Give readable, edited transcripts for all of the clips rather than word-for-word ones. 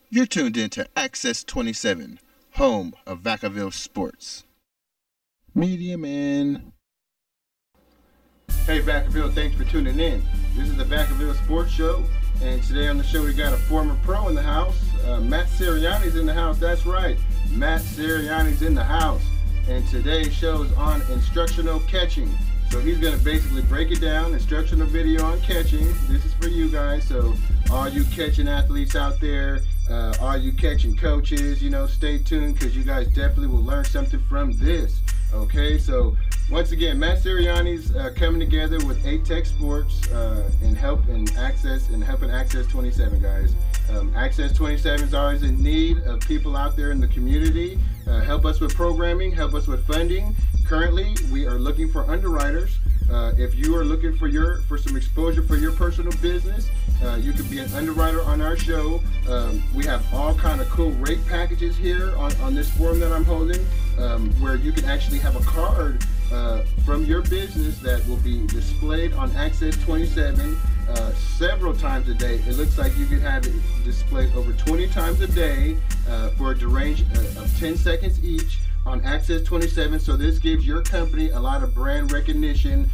You're tuned in to Access 27, home of Vacaville Sports. Media Man. Hey Vacaville, thanks for tuning in. This is the Vacaville Sports Show, and today on the show we got a former pro in the house. Matt Ceriani's in the house, that's right. Matt Ceriani's in the house. And today's show is on instructional catching. So he's going to basically break it down, instructional video on catching. This is for you guys, so all you catching athletes out there, all you catching coaches, stay tuned because you guys definitely will learn something from this. Okay, so once again, Matt Ceriani's coming together with A-Tech Sports and helping Access 27, guys. Access 27 is always in need of people out there in the community. Help us with programming, help us with funding. Currently, we are looking for underwriters. If you are looking for some exposure for your personal business, you could be an underwriter on our show. We have all kind of cool rate packages here on this form that I'm holding, where you can actually have a card from your business that will be displayed on Access 27 several times a day. It looks like you could have it displayed over 20 times a day for a range of 10 seconds each on Access 27. So this gives your company a lot of brand recognition.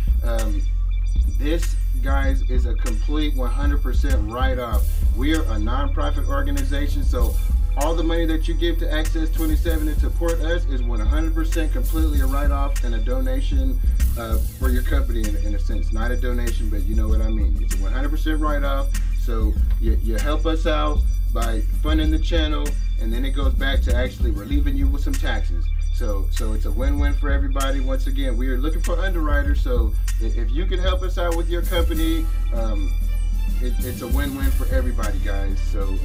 This, guys, is a complete 100% write-off. We are a non-profit organization, so all the money that you give to Access 27 to support us is 100% completely a write-off and a donation for your company in a sense. Not a donation, but you know what I mean. It's a 100% write-off. So you help us out by funding the channel, and then it goes back to actually relieving you with some taxes. So it's a win-win for everybody. Once again, we are looking for underwriters. So if you can help us out with your company, it's a win-win for everybody, guys. So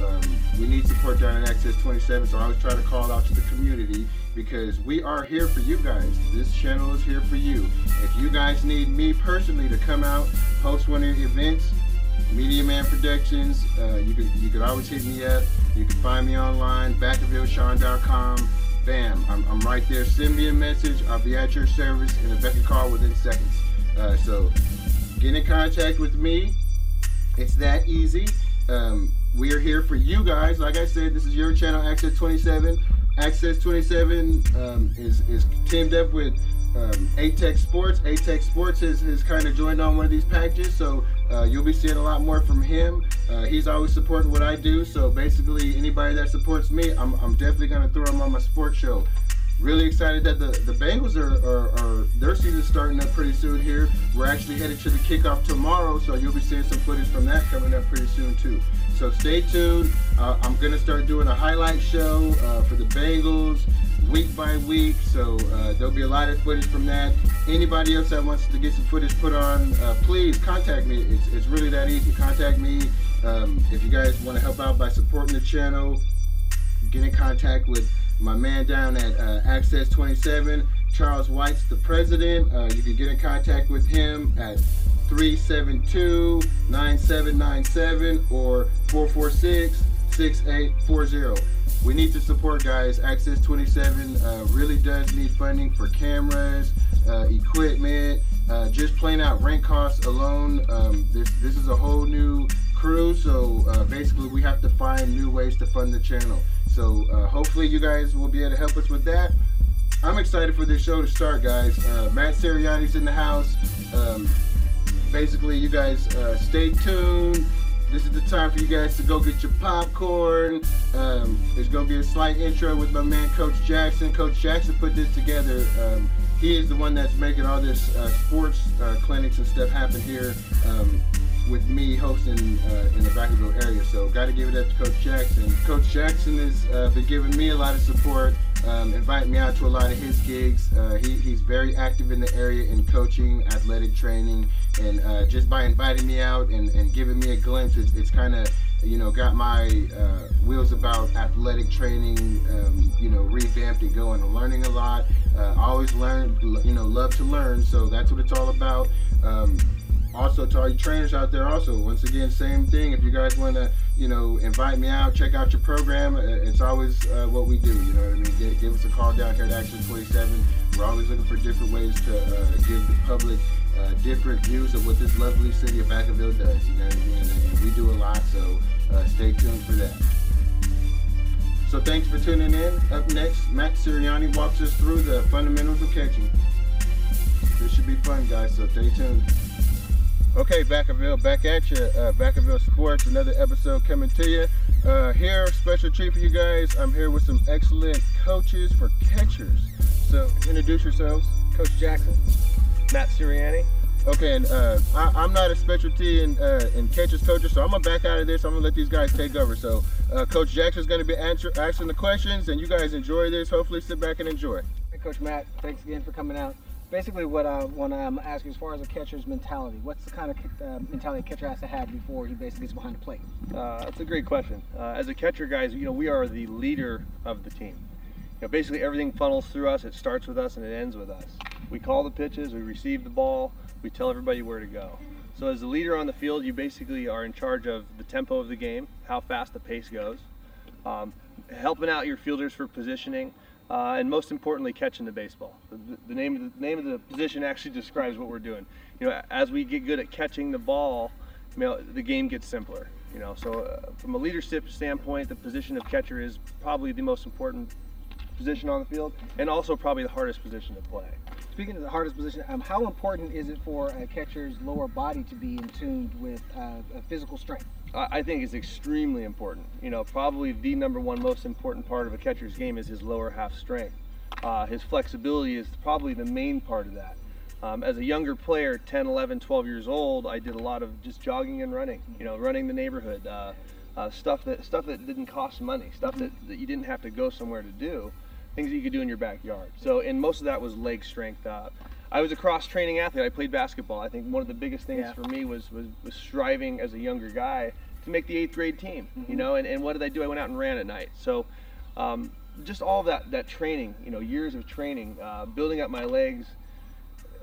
we need support down at Access 27. So I always try to call out to the community because we are here for you guys. This channel is here for you. If you guys need me personally to come out, host one of your events, Media Man Productions, you could always hit me up. You can find me online, VacavilleSean.com. Bam, I'm right there. Send me a message. I'll be at your service in a beck and call within seconds. So get in contact with me. It's that easy. We are here for you guys. Like I said, this is your channel, Access 27. Access 27 is teamed up with A-Tech Sports. A-Tech Sports has kind of joined on one of these packages, so you'll be seeing a lot more from him. He's always supporting what I do, so basically anybody that supports me, I'm definitely going to throw him on my sports show. Really excited that the Bengals are their season starting up pretty soon here. We're actually headed to the kickoff tomorrow, so you'll be seeing some footage from that coming up pretty soon too. So stay tuned. I'm going to start doing a highlight show for the Bengals week by week, so there'll be a lot of footage from that. Anybody else that wants to get some footage put on, please contact me. It's really that easy. Contact me if you guys want to help out by supporting the channel. Get in contact with my man down at Access 27, Charles White's the president. You can get in contact with him at 372-9797 or 446-6840. We need to support, guys. Access 27 really does need funding for cameras, equipment, just plain out rent costs alone. This is a whole new crew, so basically we have to find new ways to fund the channel. So hopefully you guys will be able to help us with that. I'm excited for this show to start, guys. Matt Ceriani's in the house. Basically, you guys stay tuned. This is the time for you guys to go get your popcorn. There's going to be a slight intro with my man, Coach Jackson. Coach Jackson put this together. He is the one that's making all this sports clinics and stuff happen here with me hosting in the Vacaville area. So got to give it up to Coach Jackson. Coach Jackson has been giving me a lot of support, inviting me out to a lot of his gigs. He's very active in the area in coaching, athletic training, and just by inviting me out and giving me a glimpse, it's kind of got my wheels about athletic training, revamped and going. I'm learning a lot. Always learn, love to learn. So that's what it's all about. Also, to all you trainers out there, also, once again, same thing. If you guys want to, invite me out, check out your program, it's always what we do, you know what I mean? Give us a call down here at Action 27. We're always looking for different ways to give the public different views of what this lovely city of Vacaville does, you know what I mean? And we do a lot, so stay tuned for that. So thanks for tuning in. Up next, Matt Ceriani walks us through the fundamentals of catching. This should be fun, guys, so stay tuned. Okay, Vacaville, back at you. Vacaville Sports, another episode coming to you. Here, special treat for you guys. I'm here with some excellent coaches for catchers. So introduce yourselves. Coach Jackson. Matt Ceriani. Okay, and I'm not a specialty in catchers coaches, so I'm gonna back out of this. I'm gonna let these guys take over. So Coach Jackson's gonna be asking the questions, and you guys enjoy this. Hopefully, sit back and enjoy. Hey, Coach Matt, thanks again for coming out. Basically, what I want to ask you as far as a catcher's mentality, what's the kind of mentality a catcher has to have before he basically gets behind the plate? That's a great question. As a catcher, guys, we are the leader of the team. Basically everything funnels through us. It starts with us and it ends with us. We call the pitches, we receive the ball, we tell everybody where to go. So as the leader on the field, you basically are in charge of the tempo of the game, how fast the pace goes, helping out your fielders for positioning, and most importantly, catching the baseball. The name of the position actually describes what we're doing. As we get good at catching the ball, the game gets simpler. So from a leadership standpoint, the position of catcher is probably the most important position on the field, and also probably the hardest position to play. Speaking of the hardest position, how important is it for a catcher's lower body to be in tune with physical strength? I think it's extremely important. Probably the number one most important part of a catcher's game is his lower half strength. His flexibility is probably the main part of that. As a younger player, 10, 11, 12 years old, I did a lot of just jogging and running, running the neighborhood, stuff that didn't cost money, stuff that you didn't have to go somewhere to do, things that you could do in your backyard. So, and most of that was leg strength. I was a cross-training athlete. I played basketball. I think one of the biggest things for me was striving as a younger guy to make the 8th grade team, and what did I do? I went out and ran at night. So just all that training, years of training, building up my legs,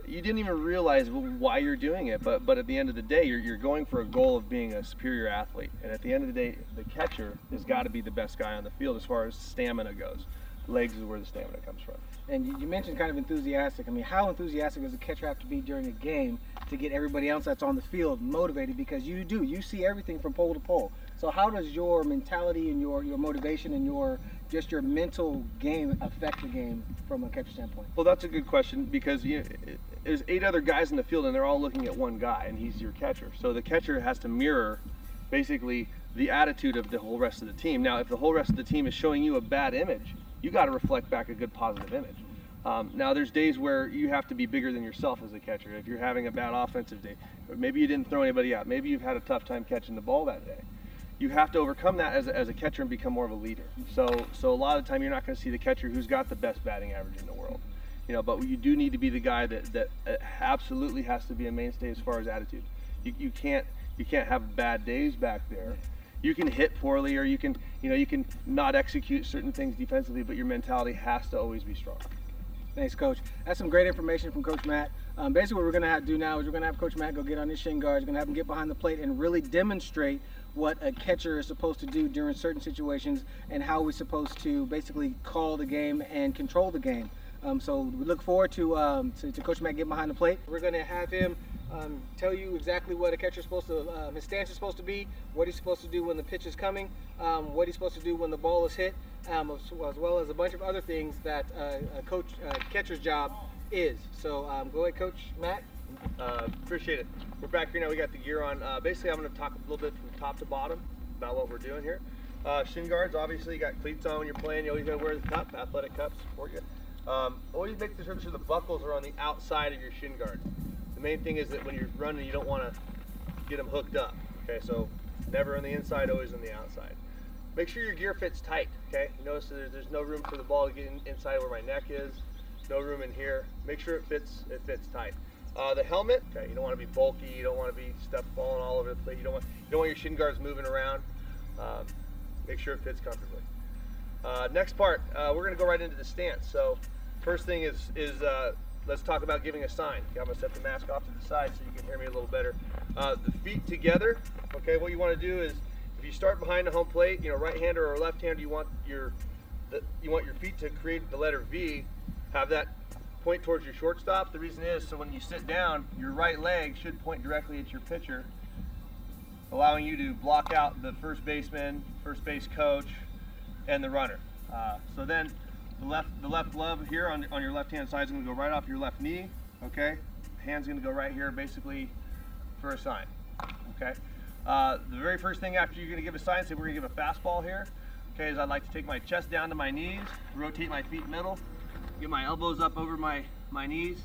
you didn't even realize why you're doing it, but at the end of the day, you're going for a goal of being a superior athlete. And at the end of the day, the catcher has got to be the best guy on the field as far as stamina goes. Legs is where the stamina comes from. And you mentioned kind of enthusiastic. I mean, how enthusiastic does a catcher have to be during a game to get everybody else that's on the field motivated? Because you see everything from pole to pole. So how does your mentality and your motivation and your mental game affect the game from a catcher standpoint? Well, that's a good question, because there's 8 other guys in the field and they're all looking at one guy, and he's your catcher. So the catcher has to mirror basically the attitude of the whole rest of the team. Now, if the whole rest of the team is showing you a bad image, you got to reflect back a good positive image. Now, there's days where you have to be bigger than yourself as a catcher. If you're having a bad offensive day, or maybe you didn't throw anybody out, maybe you've had a tough time catching the ball that day, you have to overcome that as a catcher and become more of a leader. So a lot of the time you're not going to see the catcher who's got the best batting average in the world. But you do need to be the guy that absolutely has to be a mainstay as far as attitude. You can't have bad days back there. You can hit poorly, or you can not execute certain things defensively, but your mentality has to always be strong. Thanks, Coach. That's some great information from Coach Matt. Basically, what we're going to do now is we're going to have Coach Matt go get on his shin guards. We're going to have him get behind the plate and really demonstrate what a catcher is supposed to do during certain situations and how we're supposed to basically call the game and control the game. So we look forward to Coach Matt getting behind the plate. We're going to have him tell you exactly what a catcher is supposed to, his stance is supposed to be, what he's supposed to do when the pitch is coming, what he's supposed to do when the ball is hit, as well as a bunch of other things that a catcher's job is. So go ahead, Coach Matt. Appreciate it. We're back here now. We got the gear on. Basically, I'm going to talk a little bit from top to bottom about what we're doing here. Shin guards, obviously, you got cleats on when you're playing. You always got to wear the cup, athletic cups, support you. Always make sure the buckles are on the outside of your shin guard. The main thing is that when you're running, you don't want to get them hooked up. Okay, so never on the inside, always on the outside. Make sure your gear fits tight. Okay, you notice that there's no room for the ball to get inside where my neck is. No room in here. Make sure it fits tight. The helmet, okay, you don't want to be bulky. You don't want to be stuff falling all over the place. You don't want your shin guards moving around. Make sure it fits comfortably. Next part, we're going to go right into the stance. So first thing is let's talk about giving a sign. Okay, I'm going to set the mask off to the side so you can hear me a little better. The feet together. Okay, what you want to do is if you start behind the home plate, right-hander or left-hander, you want your feet to create the letter V. Have that point towards your shortstop. The reason is so when you sit down, your right leg should point directly at your pitcher, allowing you to block out the first baseman, first base coach, and the runner. So then the left glove here on your left hand side is going to go right off your left knee. Okay, hand's going to go right here basically for a sign. Okay, the very first thing after you're going to give a sign, say we're going to give a fastball here. Okay, is I'd like to take my chest down to my knees, rotate my feet middle, get my elbows up over my knees,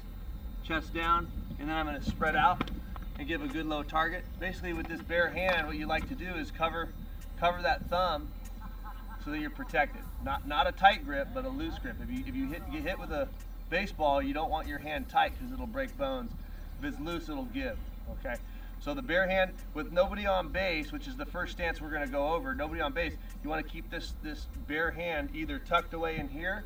chest down, and then I'm going to spread out and give a good low target. Basically with this bare hand, what you like to do is cover that thumb so that you're protected. Not a tight grip, but a loose grip. If you get hit with a baseball, you don't want your hand tight because it'll break bones. If it's loose, it'll give, okay? So the bare hand with nobody on base, which is the first stance we're going to go over, nobody on base, you want to keep this bare hand either tucked away in here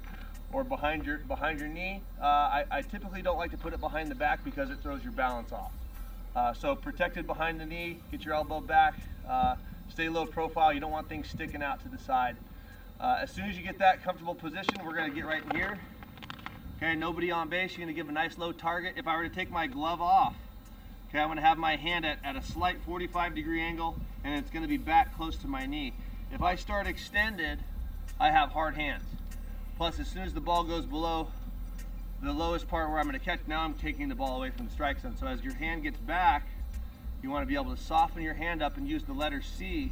or behind your knee. I typically don't like to put it behind the back because it throws your balance off. So protected behind the knee, get your elbow back, stay low profile. You don't want things sticking out to the side. As soon as you get that comfortable position, we're going to get right in here. Okay, nobody on base, you're going to give a nice low target. If I were to take my glove off, okay, I'm going to have my hand at a slight 45-degree angle, and it's going to be back close to my knee. If I start extended, I have hard hands. Plus, as soon as the ball goes below the lowest part where I'm going to catch, now I'm taking the ball away from the strike zone. So as your hand gets back, you want to be able to soften your hand up and use the letter C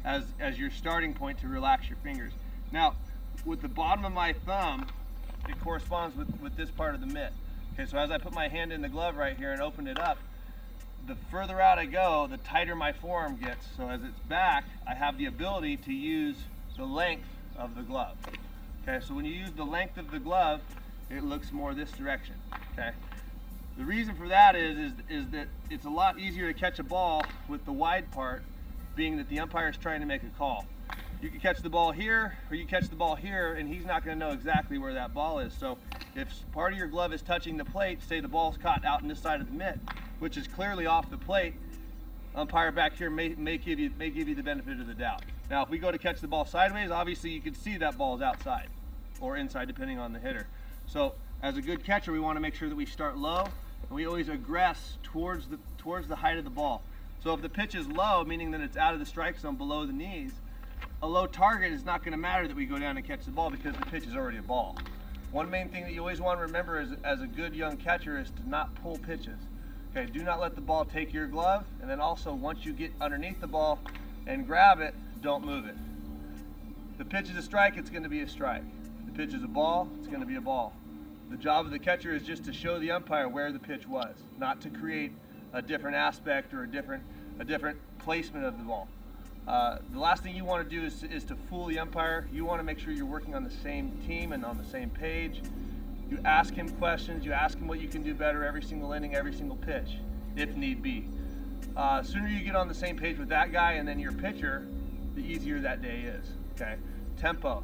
as your starting point to relax your fingers. Now, with the bottom of my thumb, it corresponds with this part of the mitt. Okay, so as I put my hand in the glove right here and open it up, the further out I go, the tighter my forearm gets. So as it's back, I have the ability to use the length of the glove. Okay, so when you use the length of the glove, it looks more this direction. Okay, the reason for that is that it's a lot easier to catch a ball with the wide part, being that the umpire is trying to make a call. You can catch the ball here, or you catch the ball here, and he's not going to know exactly where that ball is. So if part of your glove is touching the plate, say the ball's caught out in this side of the mitt, which is clearly off the plate, umpire back here may give you the benefit of the doubt. Now, if we go to catch the ball sideways, obviously you can see that ball's outside or inside, depending on the hitter. So as a good catcher, we want to make sure that we start low, and we always aggress towards the height of the ball. So if the pitch is low, meaning that it's out of the strike zone below the knees, a low target is not going to matter that we go down and catch the ball because the pitch is already a ball. One main thing that you always want to remember as a good young catcher is to not pull pitches. Okay, do not let the ball take your glove, and then also once you get underneath the ball and grab it, don't move it. If the pitch is a strike, it's going to be a strike. If the pitch is a ball, it's going to be a ball. The job of the catcher is just to show the umpire where the pitch was, not to create a different aspect or a different placement of the ball. The last thing you want to do is to fool the umpire. You want to make sure you're working on the same team and on the same page. You ask him questions, you ask him what you can do better every single inning, every single pitch, if need be. Sooner you get on the same page with that guy and then your pitcher, the easier that day is, okay? Tempo,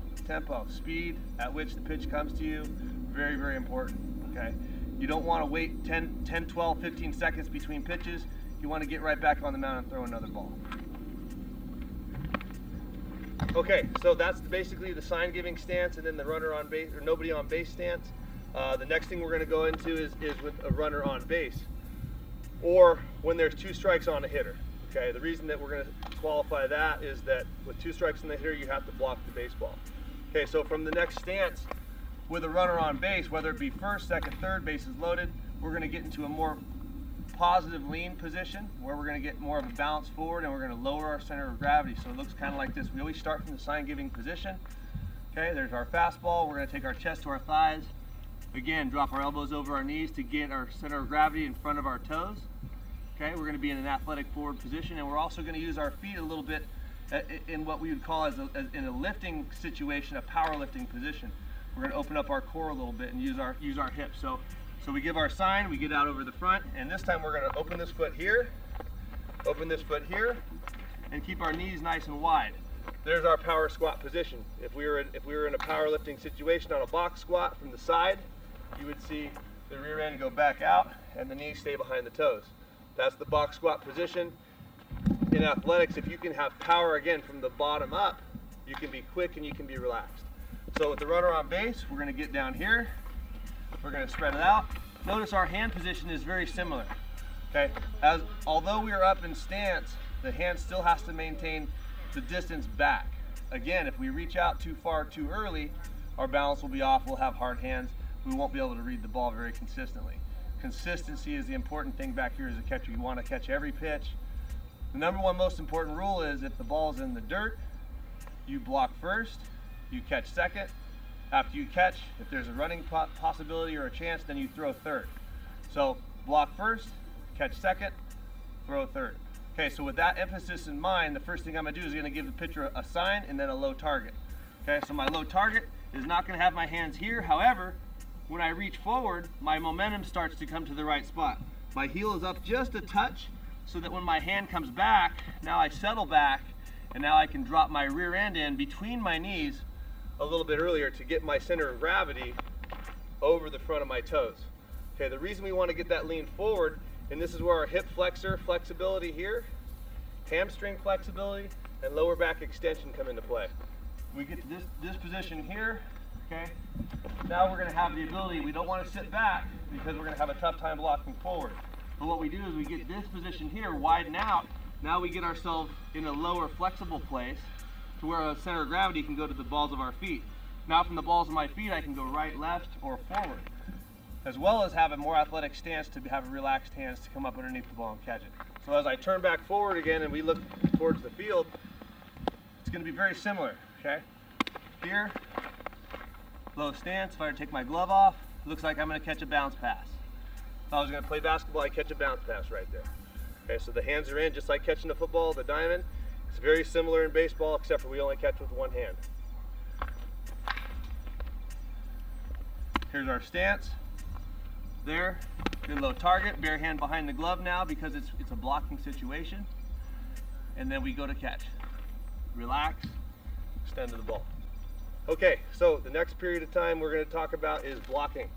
speed at which the pitch comes to you, very, very important, okay? You don't want to wait 10, 12, 15 seconds between pitches. You want to get right back on the mound and throw another ball. Okay, so that's basically the sign-giving stance, and then the runner on base or nobody on base stance. The next thing we're going to go into is with a runner on base, or when there's two strikes on a hitter. Okay, the reason that we're going to qualify that is that with two strikes on the hitter, you have to block the baseball. Okay, so from the next stance with a runner on base, whether it be first, second, third, bases loaded, we're going to get into a more positive lean position where we're going to get more of a bounce forward and we're going to lower our center of gravity. So it looks kind of like this. We always start from the sign-giving position. Okay, there's our fastball. We're going to take our chest to our thighs. Again, drop our elbows over our knees to get our center of gravity in front of our toes. Okay, we're going to be in an athletic forward position, and we're also going to use our feet a little bit in what we would call in a lifting situation, a powerlifting position. We're going to open up our core a little bit and use our hips. So we give our sign, we get out over the front, and this time we're going to open this foot here, and keep our knees nice and wide. There's our power squat position. If we were in a powerlifting situation on a box squat from the side, you would see the rear end go back out and the knees stay behind the toes. That's the box squat position. In athletics, if you can have power again from the bottom up, you can be quick and you can be relaxed. So with the runner on base, we're going to get down here. We're going to spread it out. Notice our hand position is very similar. Okay, although we are up in stance, the hand still has to maintain the distance back. again, if we reach out too far too early, our balance will be off, we'll have hard hands, we won't be able to read the ball very consistently. Consistency is the important thing back here as a catcher. You want to catch every pitch. The number one most important rule is if the ball's in the dirt, you block first, you catch second. After you catch, if there's a running possibility or a chance, then you throw third. So block first, catch second, throw third. Okay, so with that emphasis in mind, the first thing I'm gonna do is gonna give the pitcher a sign and then a low target. Okay, so my low target is not gonna have my hands here. However, when I reach forward, my momentum starts to come to the right spot. My heel is up just a touch so that when my hand comes back, now I settle back and now I can drop my rear end in between my knees a little bit earlier to get my center of gravity over the front of my toes. Okay, the reason we want to get that lean forward, and this is where our hip flexor flexibility here, hamstring flexibility, and lower back extension come into play. We get to this position here, okay? Now we're going to have the ability, we don't want to sit back because we're going to have a tough time blocking forward. But what we do is we get this position here, widen out. Now we get ourselves in a lower flexible place to where a center of gravity can go to the balls of our feet. Now from the balls of my feet, I can go right, left, or forward, as well as have a more athletic stance to have relaxed hands to come up underneath the ball and catch it. So as I turn back forward again and we look towards the field, it's going to be very similar, okay? Here, low stance. If I were to take my glove off, it looks like I'm going to catch a bounce pass. If I was going to play basketball, I'd catch a bounce pass right there. Okay, so the hands are in, just like catching the football, the diamond. It's very similar in baseball, except for we only catch with one hand. Here's our stance. There, good low target, bare hand behind the glove now because it's a blocking situation. And then we go to catch. Relax, extend to the ball. Okay, so the next period of time we're going to talk about is blocking.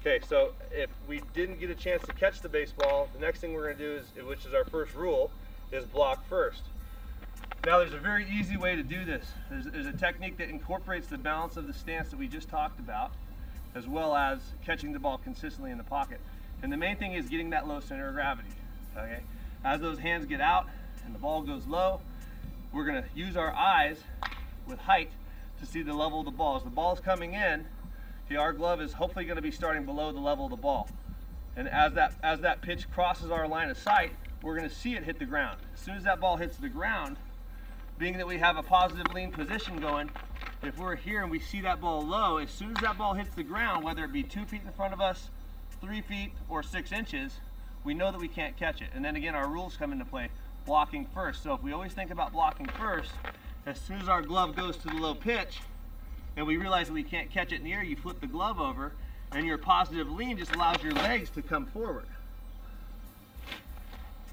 Okay, so if we didn't get a chance to catch the baseball, the next thing we're going to do is, which is our first rule, is block first. Now there's a very easy way to do this. There's a technique that incorporates the balance of the stance that we just talked about, as well as catching the ball consistently in the pocket. And the main thing is getting that low center of gravity. Okay? As those hands get out and the ball goes low, we're going to use our eyes with height to see the level of the ball. As the ball's coming in, okay, our glove is hopefully going to be starting below the level of the ball. And as that pitch crosses our line of sight, we're going to see it hit the ground. As soon as that ball hits the ground, being that we have a positive lean position going, if we're here and we see that ball low, as soon as that ball hits the ground, whether it be 2 feet in front of us, 3 feet, or 6 inches, we know that we can't catch it. And then again, our rules come into play, blocking first. So if we always think about blocking first, as soon as our glove goes to the low pitch, and we realize that we can't catch it in the air, you flip the glove over, and your positive lean just allows your legs to come forward.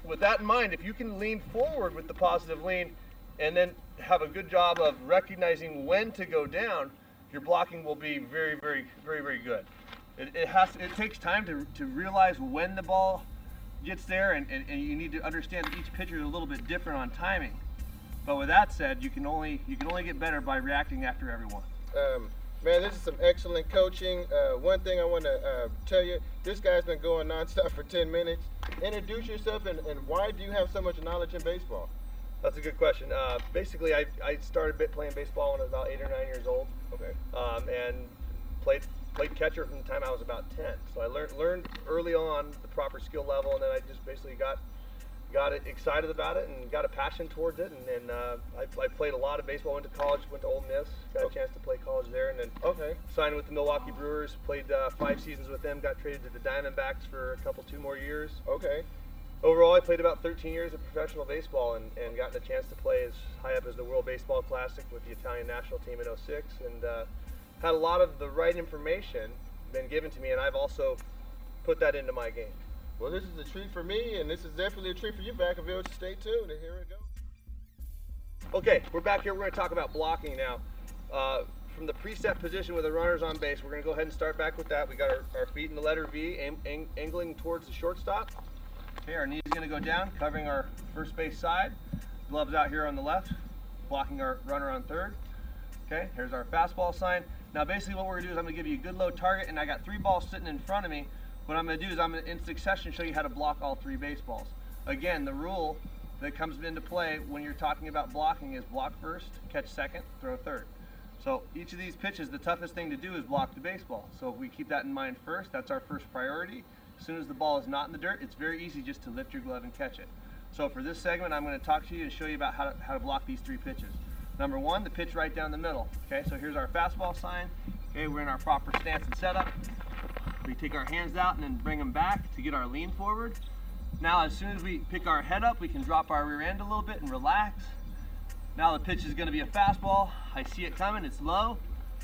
With that in mind, if you can lean forward with the positive lean, and then have a good job of recognizing when to go down, your blocking will be very, very, very, very good. It takes time to realize when the ball gets there, and you need to understand that each pitcher is a little bit different on timing. But with that said, you can only get better by reacting after everyone. Man, this is some excellent coaching. One thing I want to tell you, this guy's been going nonstop for 10 minutes. Introduce yourself, and why do you have so much knowledge in baseball? That's a good question. Basically, I started playing baseball when I was about 8 or 9 years old. Okay. And played catcher from the time I was about 10. So I learned early on the proper skill level, and then I just basically got excited about it and got a passion towards it. And I played a lot of baseball. Went to college, went to Ole Miss, got a chance to play college there, and then signed with the Milwaukee Brewers. Played 5 seasons with them. Got traded to the Diamondbacks for a 2 more years. Okay. Overall, I played about 13 years of professional baseball and gotten a chance to play as high up as the World Baseball Classic with the Italian national team in '06, and had a lot of the right information been given to me, and I've also put that into my game. Well, this is a treat for me, and this is definitely a treat for you, Vacaville. Stay tuned, and here it goes. Okay, we're back here. We're going to talk about blocking now. From the preset position with the runners on base, we're going to go ahead and start back with that. We got our feet in the letter V, angling towards the shortstop. Okay, our knees are going to go down, covering our first base side. Gloves out here on the left, blocking our runner on third. Okay, here's our fastball sign. Now basically what we're going to do is I'm going to give you a good low target, and I got 3 balls sitting in front of me. What I'm going to do is I'm going to, in succession, show you how to block all 3 baseballs. Again, the rule that comes into play when you're talking about blocking is block first, catch second, throw third. So each of these pitches, the toughest thing to do is block the baseball. So if we keep that in mind first, that's our first priority. As soon as the ball is not in the dirt, it's very easy just to lift your glove and catch it. So for this segment, I'm going to talk to you and show you about how to block these 3 pitches. Number 1, the pitch right down the middle. Okay, so here's our fastball sign. Okay, we're in our proper stance and setup. We take our hands out and then bring them back to get our lean forward. Now, as soon as we pick our head up, we can drop our rear end a little bit and relax. Now the pitch is going to be a fastball. I see it coming, it's low.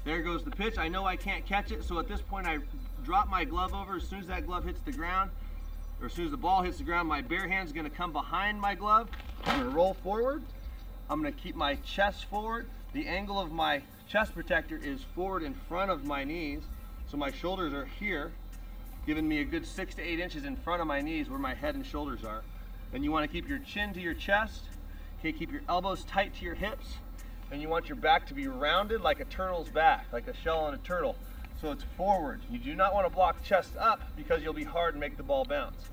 There goes the pitch. I know I can't catch it, so at this point I drop my glove over. As soon as that glove hits the ground, or as soon as the ball hits the ground, my bare hand's going to come behind my glove. I'm going to roll forward. I'm going to keep my chest forward. The angle of my chest protector is forward in front of my knees, so my shoulders are here, giving me a good 6 to 8 inches in front of my knees where my head and shoulders are. And you want to keep your chin to your chest. Okay, keep your elbows tight to your hips, and you want your back to be rounded like a turtle's back, like a shell on a turtle. So it's forward. You do not want to block chest up because you'll be hard and make the ball bounce.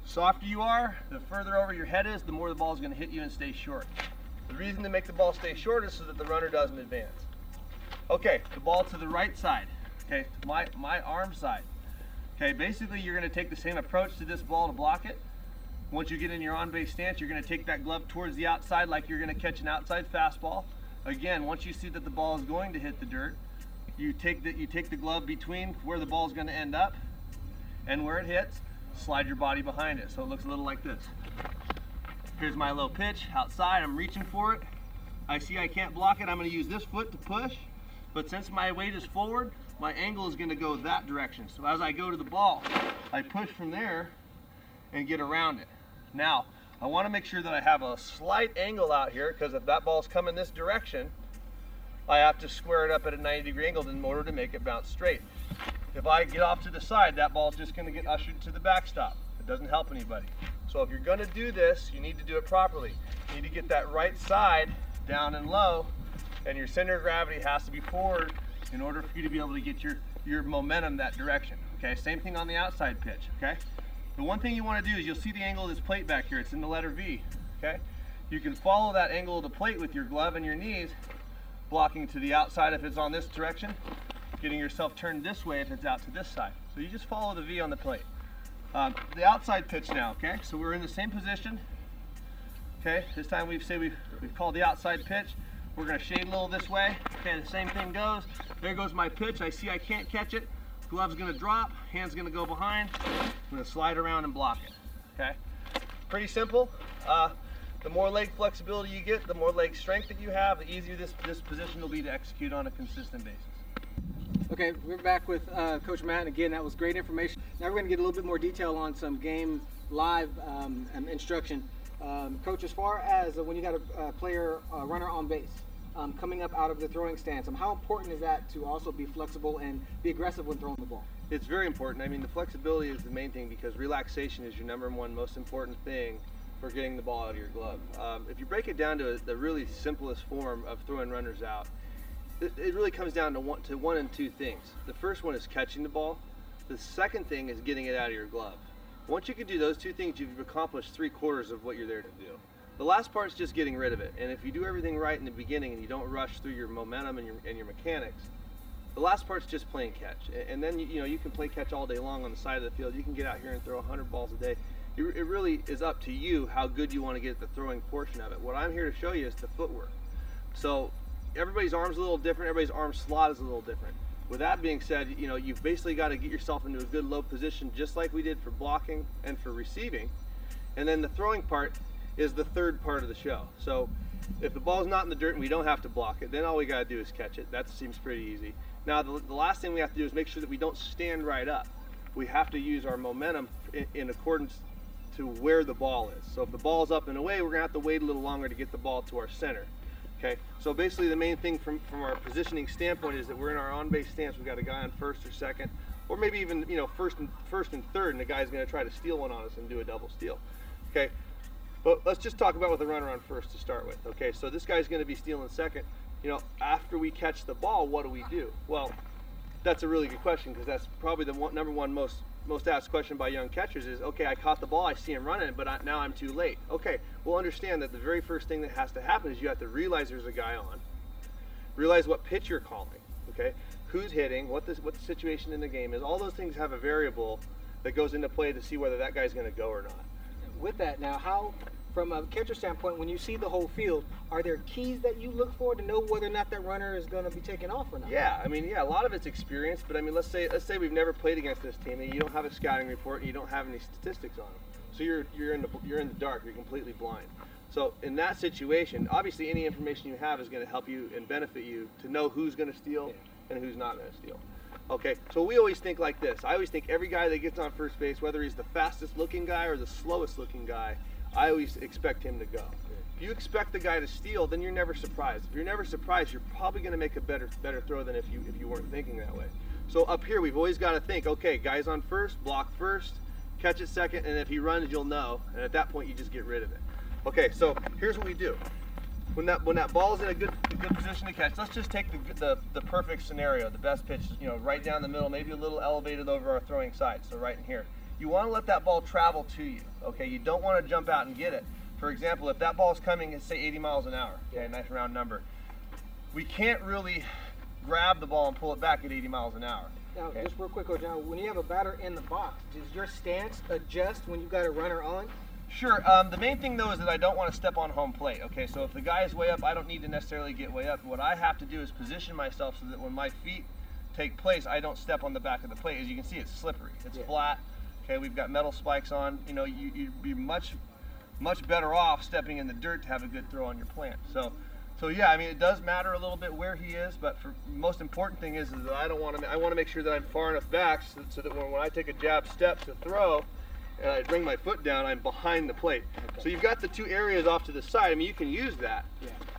Softer you are, the further over your head is, the more the ball is going to hit you and stay short. The reason to make the ball stay short is so that the runner doesn't advance. Okay, the ball to the right side. Okay, my arm side. Okay, basically you're going to take the same approach to this ball to block it. Once you get in your on-base stance, you're going to take that glove towards the outside like you're going to catch an outside fastball. Again, once you see that the ball is going to hit the dirt, you take the glove between where the ball is going to end up and where it hits, slide your body behind it so it looks a little like this. Here's my low pitch outside. I'm reaching for it. I see I can't block it. I'm going to use this foot to push, but since my weight is forward, my angle is going to go that direction. So as I go to the ball, I push from there and get around it. Now, I want to make sure that I have a slight angle out here, because if that ball's coming this direction, I have to square it up at a 90-degree angle in order to make it bounce straight. If I get off to the side, that ball's just going to get ushered to the backstop. It doesn't help anybody. So if you're going to do this, you need to do it properly. You need to get that right side down and low, and your center of gravity has to be forward in order for you to be able to get your momentum that direction. Okay, same thing on the outside pitch. Okay. The one thing you want to do is you'll see the angle of this plate back here. It's in the letter V, okay? You can follow that angle of the plate with your glove and your knees, blocking to the outside if it's on this direction, getting yourself turned this way if it's out to this side. So you just follow the V on the plate. The outside pitch now, okay? So we're in the same position, okay? This time we've called the outside pitch. We're gonna shade a little this way. Okay, the same thing goes. There goes my pitch. I see I can't catch it. Glove's gonna drop, hand's gonna go behind. I'm gonna slide around and block it, okay? Pretty simple. The more leg flexibility you get, the more leg strength that you have, the easier this position will be to execute on a consistent basis. Okay, we're back with Coach Matt, and again, that was great information. Now we're gonna get a little bit more detail on some game live instruction. Coach, as far as when you got a player, runner on base, coming up out of the throwing stance, how important is that to also be flexible and be aggressive when throwing the ball? It's very important. I mean, the flexibility is the main thing, because relaxation is your #1 most important thing for getting the ball out of your glove. If you break it down to the really simplest form of throwing runners out, it really comes down to one and two things. The first one is catching the ball. The second thing is getting it out of your glove. Once you can do those two things, you've accomplished 3/4 of what you're there to do. The last part is just getting rid of it. And if you do everything right in the beginning and you don't rush through your momentum and your mechanics, the last part's just playing catch. And then you can play catch all day long on the side of the field. You can get out here and throw 100 balls a day. It really is up to you how good you want to get at the throwing portion of it. What I'm here to show you is the footwork. So everybody's arm's a little different. Everybody's arm slot is a little different. With that being said, you've basically got to get yourself into a good low position, just like we did for blocking and for receiving. And then the throwing part is the third part of the show. So if the ball's not in the dirt and we don't have to block it, then all we got to do is catch it. That seems pretty easy. Now the last thing we have to do is make sure that we don't stand right up. We have to use our momentum in accordance to where the ball is. So if the ball's up and away, we're going to have to wait a little longer to get the ball to our center. Okay, so basically the main thing from our positioning standpoint is that we're in our on-base stance. We've got a guy on first or second, or maybe even first and third, and the guy's going to try to steal one on us and do a double steal. Okay, but let's just talk about with the runner on first to start with. Okay, so this guy's going to be stealing second. After we catch the ball, what do we do? Well, that's a really good question, because that's probably the #1 most most asked question by young catchers is, okay, I caught the ball, I see him running, but now I'm too late. Okay, well, understand that the very first thing that has to happen is you have to realize there's a guy on, realize what pitch you're calling, okay, who's hitting, what the situation in the game is. All those things have a variable that goes into play to see whether that guy's going to go or not. With that, now, how, from a catcher standpoint, when you see the whole field, are there keys that you look for to know whether or not that runner is going to be taken off or not? Yeah, I mean, yeah, a lot of it's experience, but I mean, let's say we've never played against this team, and you don't have a scouting report, and you don't have any statistics on them, so you're in the dark, you're completely blind. So in that situation, obviously, any information you have is going to help you and benefit you to know who's going to steal and who's not going to steal. Okay, so we always think like this. I always think every guy that gets on first base, whether he's the fastest looking guy or the slowest looking guy, I always expect him to go. If you expect the guy to steal, then you're never surprised. If you're never surprised, you're probably going to make a better throw than if you weren't thinking that way. So up here, we've always got to think, okay, guy's on first, block first, catch it second, and if he runs, you'll know. And at that point, you just get rid of it. Okay, so here's what we do. When that ball is in a good position to catch, let's just take the perfect scenario, the best pitch, right down the middle, maybe a little elevated over our throwing side, so right in here. You want to let that ball travel to you, okay? You don't want to jump out and get it. For example, if that ball is coming at, say, 80 miles an hour, okay, nice round number, we can't really grab the ball and pull it back at 80 miles an hour. Now, okay? just real quick, Coach, now, when you have a batter in the box, does your stance adjust when you've got a runner on? Sure. The main thing, though, is that I don't want to step on home plate. Okay, so if the guy is way up, I don't need to necessarily get way up. What I have to do is position myself so that when my feet take place, I don't step on the back of the plate. As you can see, it's slippery. It's flat. Okay, we've got metal spikes on. You'd be much better off stepping in the dirt to have a good throw on your plant. So yeah, I mean, it does matter a little bit where he is, but the most important thing is that I want to make sure that I'm far enough back so that when I take a jab step to throw, and I bring my foot down, I'm behind the plate. Okay. So you've got the two areas off to the side. I mean, you can use that,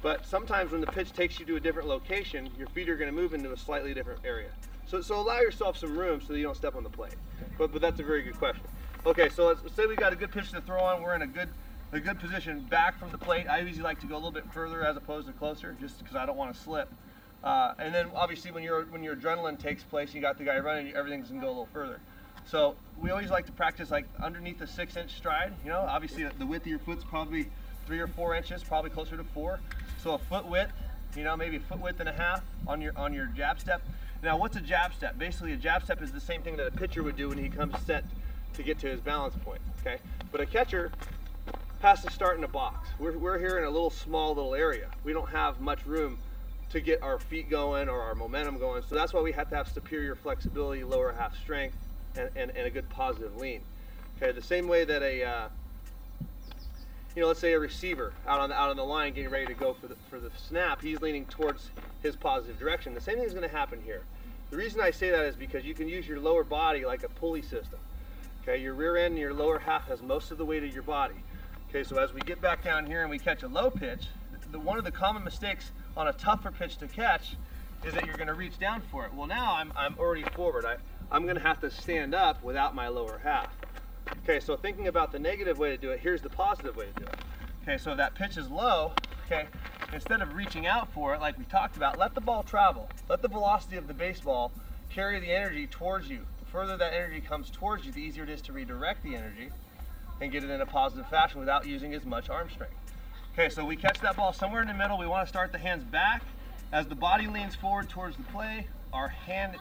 but sometimes when the pitch takes you to a different location, your feet are going to move into a slightly different area. So allow yourself some room so that you don't step on the plate. But that's a very good question. Okay, so let's say we got a good pitch to throw on. We're in a good position back from the plate. I usually like to go a little bit further as opposed to closer, just because I don't want to slip. And then obviously when your adrenaline takes place, you got the guy running, everything's going to go a little further. So we always like to practice like underneath the 6-inch stride. Obviously the width of your foot's probably 3 or 4 inches, probably closer to 4. So a foot width, maybe a foot width and a half on your jab step. Now, what's a jab step? Basically, a jab step is the same thing that a pitcher would do when he comes set to get to his balance point. Okay, but a catcher has to start in a box. We're here in a small little area. We don't have much room to get our feet going or our momentum going. So that's why we have to have superior flexibility, lower half strength, and a good positive lean. Okay, the same way that let's say a receiver out on the line getting ready to go for the snap, he's leaning towards his positive direction. The same thing is going to happen here. The reason I say that is because you can use your lower body like a pulley system. Okay, your rear end and your lower half has most of the weight of your body. Okay, so as we get back down here and we catch a low pitch, one of the common mistakes on a tougher pitch to catch is that you're going to reach down for it. Well, now I'm already forward. I'm going to have to stand up without my lower half. Okay, so thinking about the negative way to do it, here's the positive way to do it. Okay, so if that pitch is low, okay, instead of reaching out for it like we talked about, let the ball travel. Let the velocity of the baseball carry the energy towards you. The further that energy comes towards you, the easier it is to redirect the energy and get it in a positive fashion without using as much arm strength. Okay, so we catch that ball somewhere in the middle. We want to start the hands back. As the body leans forward towards the play, our hand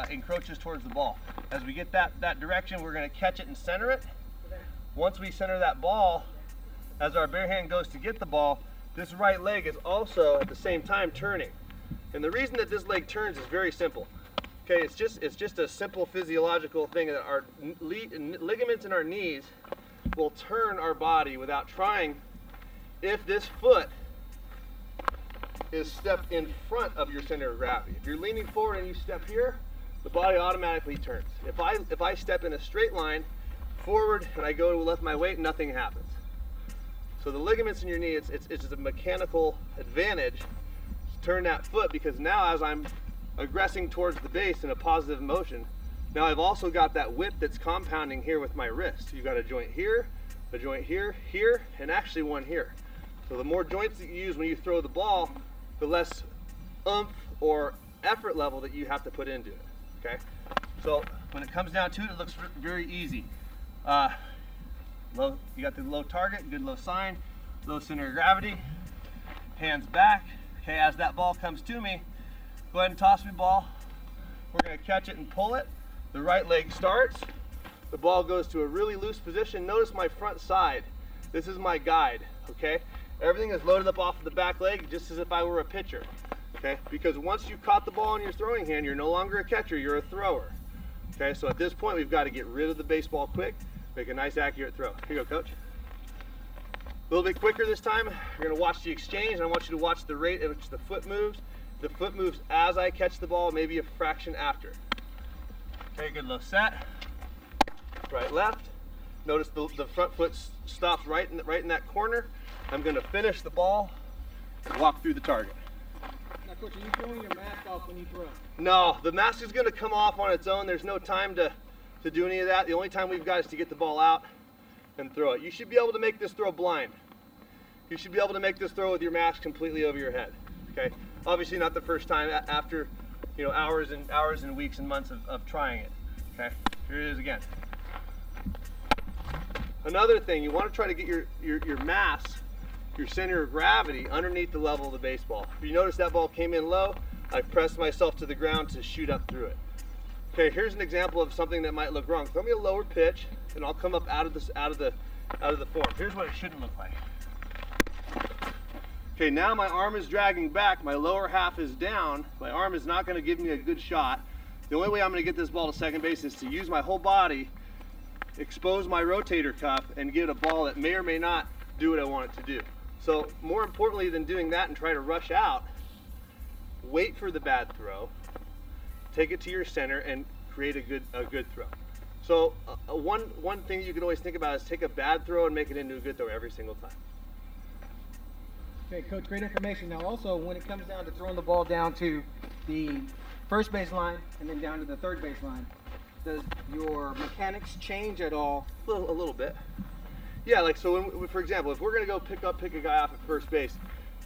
encroaches towards the ball. As we get that direction, we're going to catch it and center it. Once we center that ball, as our bare hand goes to get the ball, this right leg is also at the same time turning. And the reason that this leg turns is very simple. Okay, it's just a simple physiological thing that our ligaments in our knees will turn our body without trying if this foot is stepped in front of your center of gravity. If you're leaning forward and you step here, the body automatically turns. If I step in a straight line forward and I go to lift my weight, nothing happens. So the ligaments in your knee, it's just a mechanical advantage to turn that foot, because now as I'm aggressing towards the base in a positive motion, now I've also got that width that's compounding here with my wrist. You've got a joint here, here, and actually one here. So the more joints that you use when you throw the ball, the less oomph or effort level that you have to put into it, okay? So When it comes down to it, it looks very easy. You got the low target, good low sign, low center of gravity, hands back. Okay, as that ball comes to me, go ahead and toss me the ball. We're gonna catch it and pull it. The right leg starts. The ball goes to a really loose position. Notice my front side. This is my guide, okay? Everything is loaded up off of the back leg just as if I were a pitcher, okay? Because once you caught the ball in your throwing hand, you're no longer a catcher, you're a thrower. Okay, so at this point, we've got to get rid of the baseball quick, make a nice accurate throw. Here you go, coach. A little bit quicker this time. You're gonna watch the exchange, and I want you to watch the rate at which the foot moves. The foot moves as I catch the ball, maybe a fraction after. Okay, good low set. Right, left. Notice the front foot stops right in that corner. I'm gonna finish the ball, walk through the target. Now, Coach, are you throwing your mask off when you throw? No, the mask is gonna come off on its own. There's no time to do any of that. The only time we've got is to get the ball out and throw it. You should be able to make this throw blind. You should be able to make this throw with your mask completely over your head, okay? Obviously not the first time, after hours and weeks and months of trying it, okay? Here it is again. Another thing, you want to try to get your mass, your center of gravity, underneath the level of the baseball. If you notice that ball came in low, I pressed myself to the ground to shoot up through it. Okay, here's an example of something that might look wrong. Throw me a lower pitch, and I'll come up out of the form. Here's what it shouldn't look like. Okay, now my arm is dragging back, my lower half is down, my arm is not going to give me a good shot. The only way I'm going to get this ball to second base is to use my whole body, expose my rotator cuff, and get a ball that may or may not do what I want it to do. So more importantly than doing that and try to rush out, wait for the bad throw, take it to your center, and create a good throw. So one thing you can always think about is take a bad throw and make it into a good throw every single time. Okay, Coach, great information. Now also, when it comes down to throwing the ball down to the first baseline and then down to the third baseline, does your mechanics change at all? A little bit. Yeah, like so for example, if we're gonna go pick a guy off at first base,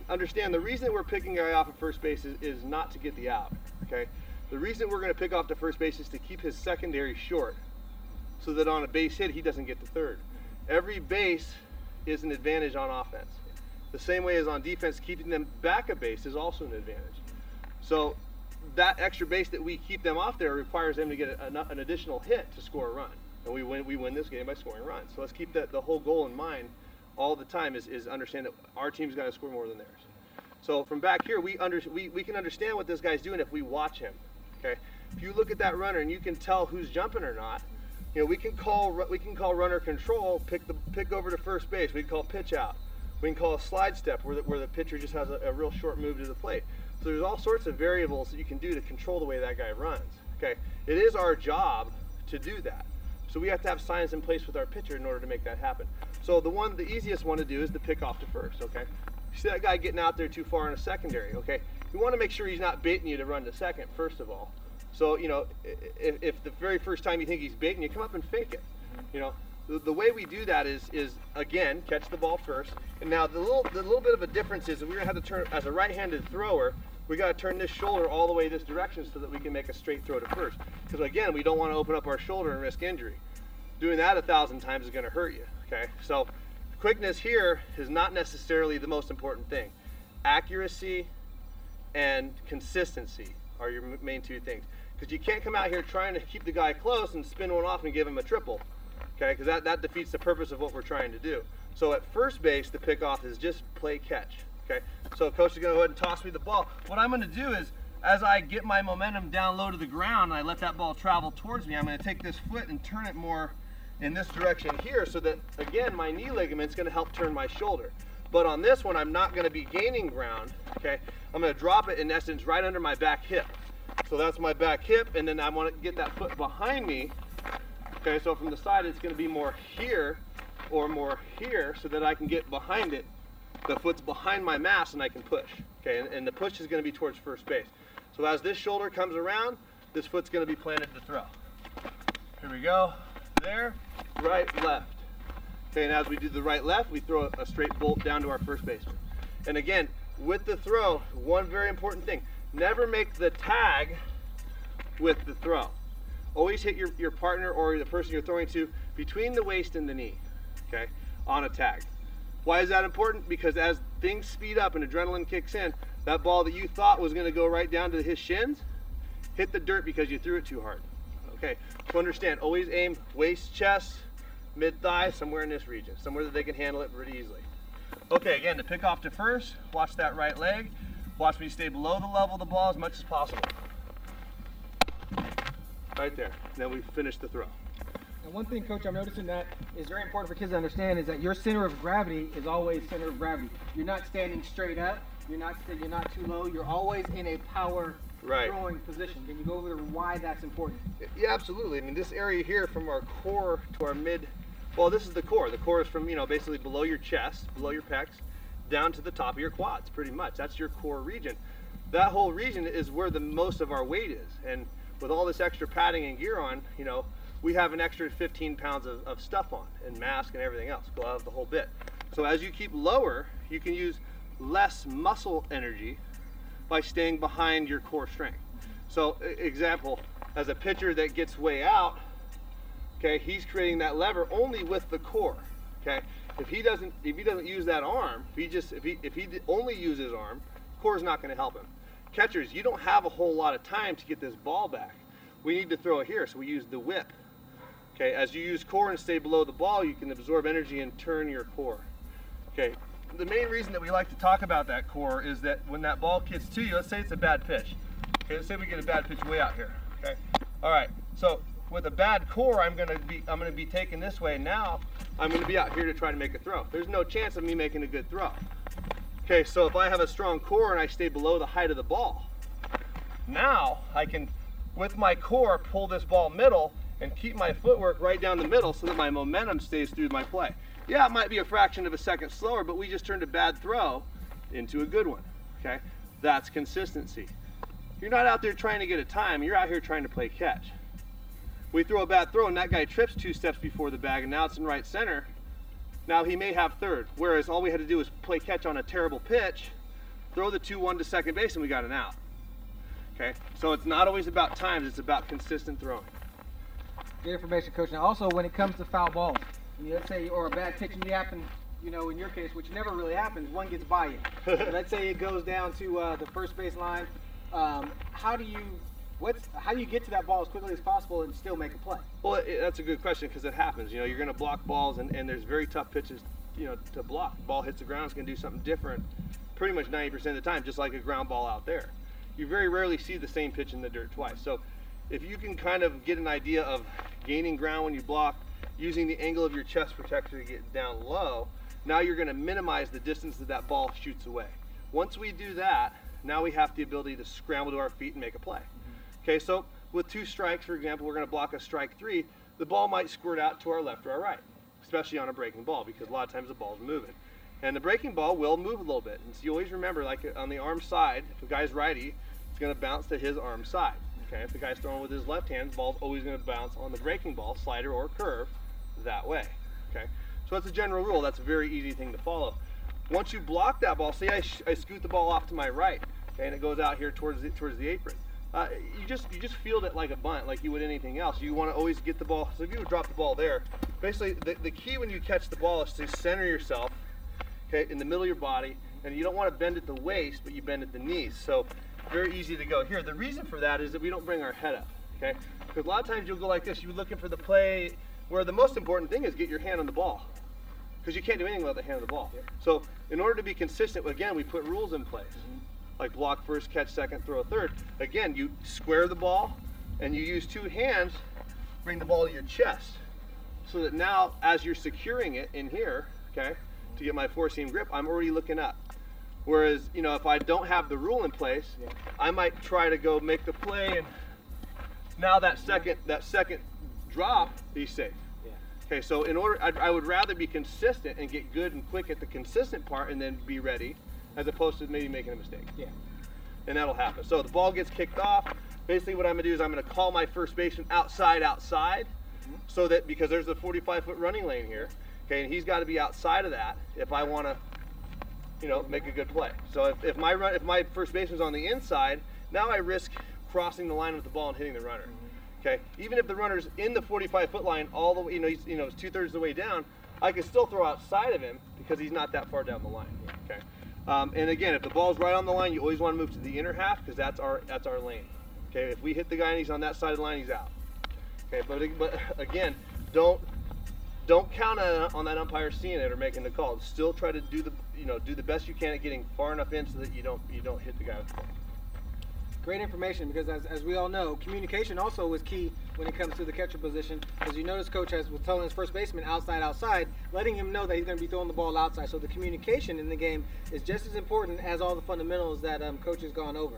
understand the reason we're picking a guy off at first base is not to get the out, okay? The reason we're gonna pick off to first base is to keep his secondary short so that on a base hit, he doesn't get to third. Every base is an advantage on offense. The same way as on defense, keeping them back a base is also an advantage. So that extra base that we keep them off there requires them to get an additional hit to score a run. And we win this game by scoring runs. So let's keep the whole goal in mind all the time is understand that our team's got to score more than theirs. So from back here, we can understand what this guy's doing if we watch him, okay? If you look at that runner and you can tell who's jumping or not, we can call runner control, pick over to first base. We can call pitch out. We can call a slide step where the pitcher just has a real short move to the plate. So there's all sorts of variables that you can do to control the way that guy runs. Okay, it is our job to do that. So we have to have signs in place with our pitcher in order to make that happen. So the easiest one to do is to pick off to first. Okay, you see that guy getting out there too far in a secondary. Okay, you want to make sure he's not baiting you to run to second first of all. So if the very first time you think he's baiting you, come up and fake it. The way we do that is again, catch the ball first. And now the little bit of a difference is that we're gonna have to turn, as a right-handed thrower, we gotta turn this shoulder all the way this direction so that we can make a straight throw to first. Because again, we don't wanna open up our shoulder and risk injury. Doing that 1,000 times is gonna hurt you, okay? So quickness here is not necessarily the most important thing. Accuracy and consistency are your main two things. Because you can't come out here trying to keep the guy close and spin one off and give him a triple. Okay, because that defeats the purpose of what we're trying to do. So at first base, the pickoff is just play catch. Okay, so coach is going to go ahead and toss me the ball. What I'm going to do is, as I get my momentum down low to the ground and I let that ball travel towards me, I'm going to take this foot and turn it more in this direction here so that, again, my knee ligament is going to help turn my shoulder. But on this one, I'm not going to be gaining ground. Okay, I'm going to drop it, in essence, right under my back hip. So that's my back hip, and then I want to get that foot behind me. Okay, so from the side it's going to be more here or more here so that I can get behind it. The foot's behind my mass and I can push. Okay, and the push is going to be towards first base. So as this shoulder comes around, this foot's going to be planted to throw. Here we go. There, right, left. Okay, and as we do the right, left, we throw a straight bolt down to our first baseman. And again, with the throw, one very important thing, never make the tag with the throw. always hit your partner or the person you're throwing to between the waist and the knee, okay, on a tag. Why is that important? Because as things speed up and adrenaline kicks in, that ball that you thought was going to go right down to his shins hit the dirt because you threw it too hard. Okay, so understand, always aim waist, chest, mid-thigh, somewhere in this region, somewhere that they can handle it pretty easily. Okay, again, to pick off to first, watch that right leg. Watch me stay below the level of the ball as much as possible. Right there. Then we finish the throw. And one thing, Coach, I'm noticing that is very important for kids to understand is that your center of gravity is always center of gravity. You're not standing straight up. You're not too low. You're always in a power throwing position. Can you go over why that's important? Yeah, absolutely. I mean, this area here from our core to our mid, well, this is the core. The core is from, basically below your chest, below your pecs, down to the top of your quads, pretty much. That's your core region. That whole region is where the most of our weight is. And with all this extra padding and gear on, we have an extra 15 pounds of stuff on, and mask and everything else, gloves, the whole bit. So as you keep lower, you can use less muscle energy by staying behind your core strength. So example, as a pitcher that gets way out, okay, he's creating that lever only with the core, okay? If he doesn't use that arm, if he only uses his arm, core is not going to help him. Catchers, you don't have a whole lot of time to get this ball back. We need to throw it here, so we use the whip. Okay, as you use core and stay below the ball, you can absorb energy and turn your core. Okay, the main reason that we like to talk about that core is that when that ball gets to you, let's say it's a bad pitch. Okay, let's say we get a bad pitch way out here. Okay, all right. So with a bad core, I'm gonna be taken this way. Now I'm gonna be out here to try to make a throw. There's no chance of me making a good throw. Okay, so if I have a strong core and I stay below the height of the ball, now I can, with my core, pull this ball middle and keep my footwork right down the middle so that my momentum stays through my play. Yeah, it might be a fraction of a second slower, but we just turned a bad throw into a good one, okay? That's consistency. You're not out there trying to get a time, you're out here trying to play catch. We throw a bad throw and that guy trips 2 steps before the bag and now it's in right center. Now he may have third, whereas all we had to do was play catch on a terrible pitch, throw the 2-1 to second base and we got an out. Okay, so it's not always about times, it's about consistent throwing. Good information, Coach. Now also when it comes to foul balls, let's say, or a bad pitch, and you happen, in your case, which never really happens, one gets by you. Let's say it goes down to the first base line. How do you get to that ball as quickly as possible and still make a play? Well, that's a good question because it happens. You're going to block balls, and there's very tough pitches, to block. Ball hits the ground, it's going to do something different pretty much 90% of the time, just like a ground ball out there. You very rarely see the same pitch in the dirt twice. So if you can kind of get an idea of gaining ground when you block, using the angle of your chest protector to get down low, now you're going to minimize the distance that ball shoots away. Once we do that, now we have the ability to scramble to our feet and make a play. Okay, so with 2 strikes, for example, we're going to block a strike 3, the ball might squirt out to our left or our right, especially on a breaking ball because a lot of times the ball's moving. And the breaking ball will move a little bit. And so you always remember, like on the arm side, if a guy's righty, it's going to bounce to his arm side. Okay, if the guy's throwing with his left hand, the ball's always going to bounce on the breaking ball, slider or curve, that way. Okay, so that's a general rule. That's a very easy thing to follow. Once you block that ball, say I scoot the ball off to my right, okay, and it goes out here towards the apron. You just field it like a bunt, like you would anything else. You want to always get the ball. So if you would drop the ball there, basically the key when you catch the ball is to center yourself, okay, in the middle of your body, and you don't want to bend at the waist, but you bend at the knees. So very easy to go here. The reason for that is that we don't bring our head up, okay? Because a lot of times you'll go like this. You're looking for the play where the most important thing is get your hand on the ball, because you can't do anything without the hand on the ball. So in order to be consistent, again, we put rules in place. Like block first, catch second, throw third. Again, you square the ball and you use 2 hands, bring the ball to your chest. So that now as you're securing it in here, okay, to get my 4-seam grip, I'm already looking up. Whereas, if I don't have the rule in place, I might try to go make the play and now that second drop, he's safe. Okay, so I would rather be consistent and get good and quick at the consistent part and then be ready, as opposed to maybe making a mistake. Yeah. And that'll happen. So the ball gets kicked off. Basically what I'm gonna do is I'm gonna call my first baseman outside, so that, because there's a 45-foot running lane here, okay, and he's gotta be outside of that if I wanna, make a good play. So if my first baseman's on the inside, now I risk crossing the line with the ball and hitting the runner. Okay, even if the runner's in the 45-foot line all the way, he's 2/3 of the way down, I can still throw outside of him because he's not that far down the line. Okay, and again, if the ball's right on the line, you always want to move to the inner half because that's our lane. Okay, if we hit the guy and he's on that side of the line, he's out. Okay, but again, don't count on that umpire seeing it or making the call. Still try to do the best you can at getting far enough in so that you don't hit the guy with the ball. Great information, because as we all know, communication also is key when it comes to the catcher position. As you notice, coach was telling his first baseman outside, letting him know that he's going to be throwing the ball outside. So the communication in the game is just as important as all the fundamentals that coach has gone over.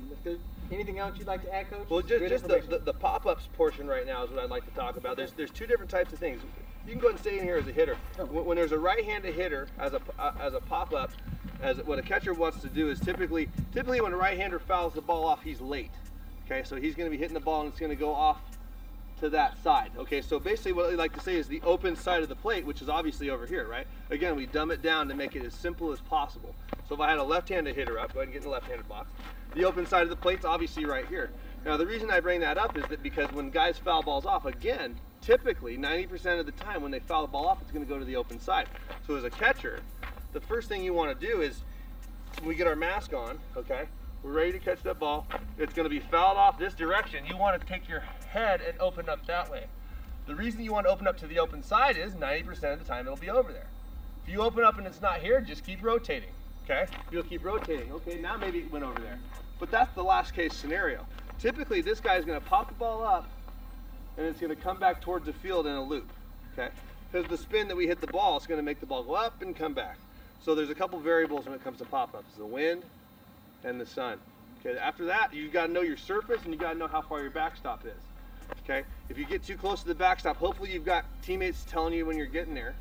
If there's anything else you'd like to add, coach? Well, just the pop-ups portion right now is what I'd like to talk about. There's two different types of things. You can go ahead and stay in here as a hitter. When there's a right-handed hitter as a pop-up, as what a catcher wants to do is typically when a right-hander fouls the ball off, he's late. Okay, so he's going to be hitting the ball and it's going to go off to that side. Okay, so basically what we like to say is the open side of the plate, which is obviously over here, right? Again, we dumb it down to make it as simple as possible. So if I had a left-handed hitter up, go ahead and get in the left-handed box. The open side of the plate's obviously right here. Now the reason I bring that up is that because when guys foul balls off, again, typically 90% of the time when they foul the ball off, it's going to go to the open side. So as a catcher, the first thing you want to do is, when we get our mask on, okay, we're ready to catch that ball, it's going to be fouled off this direction. You want to take your head and open up that way. The reason you want to open up to the open side is 90% of the time it'll be over there. If you open up and it's not here, just keep rotating, okay? You'll keep rotating. Okay, now maybe it went over there. But that's the last case scenario. Typically, this guy's going to pop the ball up and it's going to come back towards the field in a loop, okay? Because the spin that we hit the ball is going to make the ball go up and come back. So there's a couple variables when it comes to pop-ups: the wind and the sun. Okay, after that, you got to know your surface and you got to know how far your backstop is. Okay, if you get too close to the backstop, hopefully you've got teammates telling you when you're getting there.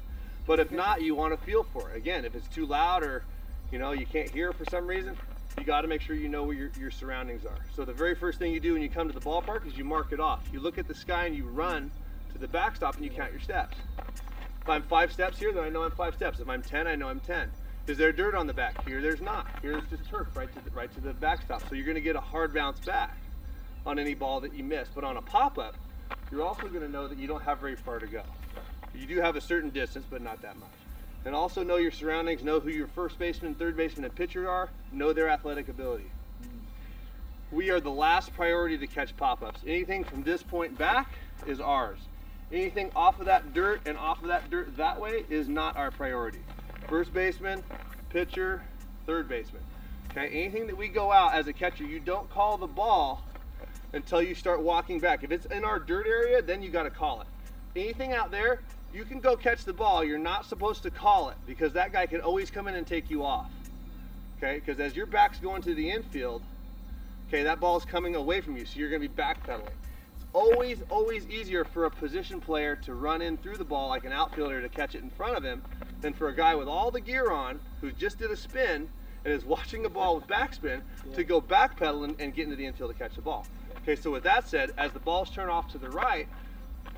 But if not, you want to feel for it. Again, if it's too loud or you can't hear for some reason, you got to make sure you know where your surroundings are. So the very first thing you do when you come to the ballpark is you mark it off. You look at the sky and you run to the backstop and you count your steps. If I'm 5 steps here, then I know I'm 5 steps. If I'm 10, I know I'm 10. Is there dirt on the back? Here, there's not. Here's just turf right to the backstop. So you're going to get a hard bounce back on any ball that you miss. But on a pop-up, you're also going to know that you don't have very far to go. You do have a certain distance, but not that much. And also know your surroundings, know who your first baseman, third baseman, and pitcher are, know their athletic ability. We are the last priority to catch pop-ups. Anything from this point back is ours. Anything off of that dirt and off of that dirt that way is not our priority. First baseman, pitcher, third baseman. Okay, anything that we go out as a catcher, you don't call the ball until you start walking back. If it's in our dirt area, then you got to call it. Anything out there, you can go catch the ball. You're not supposed to call it because that guy can always come in and take you off. Okay, because as your back's going to the infield, okay, that ball's coming away from you, so you're going to be backpedaling. Always easier for a position player to run in through the ball like an outfielder to catch it in front of him than for a guy with all the gear on who just did a spin and is watching a ball with backspin to go backpedal and get into the infield to catch the ball. Okay, so with that said, as the balls turn off to the right,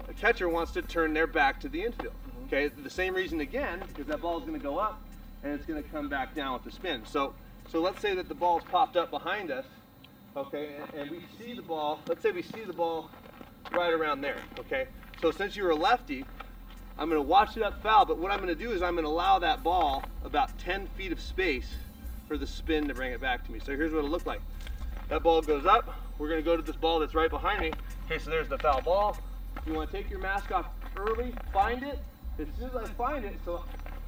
a catcher wants to turn their back to the infield. Okay, the same reason again, because that ball is going to go up and it's going to come back down with the spin. So let's say that the ball's popped up behind us, okay, and we see the ball, let's say we see the ball right around there, okay? So since you're a lefty, I'm going to watch it up foul, but what I'm going to do is I'm going to allow that ball about 10 feet of space for the spin to bring it back to me. So here's what it'll look like. That ball goes up, we're going to go to this ball that's right behind me. Okay, so there's the foul ball. You want to take your mask off early, find it. As soon as I find it, so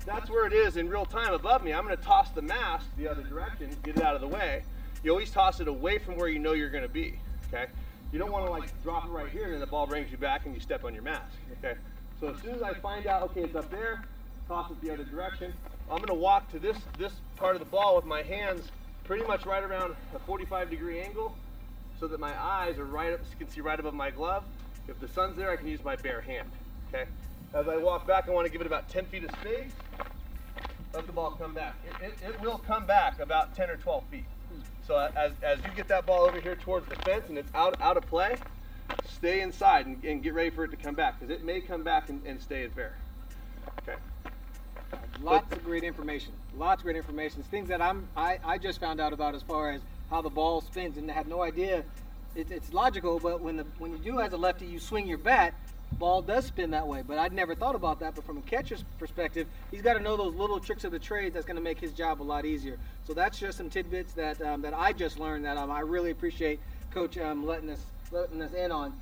that's where it is in real time above me, I'm going to toss the mask the other direction, get it out of the way. You always toss it away from where you know you're going to be, okay? You don't want to like drop it right here and then the ball brings you back and you step on your mask, okay? So as soon as I find out, okay, it's up there, toss it the other direction. I'm going to walk to this part of the ball with my hands pretty much right around a 45-degree angle so that my eyes are right up, you can see right above my glove. If the sun's there, I can use my bare hand, okay? As I walk back, I want to give it about 10 feet of space. Let the ball come back. It will come back about 10 or 12 feet. So as you get that ball over here towards the fence and it's out of play, stay inside and get ready for it to come back because it may come back and stay at fair. Okay. Lots of great information. Lots of great information. It's things that I just found out about as far as how the ball spins and I had no idea it's logical, but when you do as a lefty, you swing your bat, ball does spin that way. But I'd never thought about that. But from a catcher's perspective, he's got to know those little tricks of the trade that's going to make his job a lot easier. So that's just some tidbits that that I just learned that I really appreciate Coach letting us in on.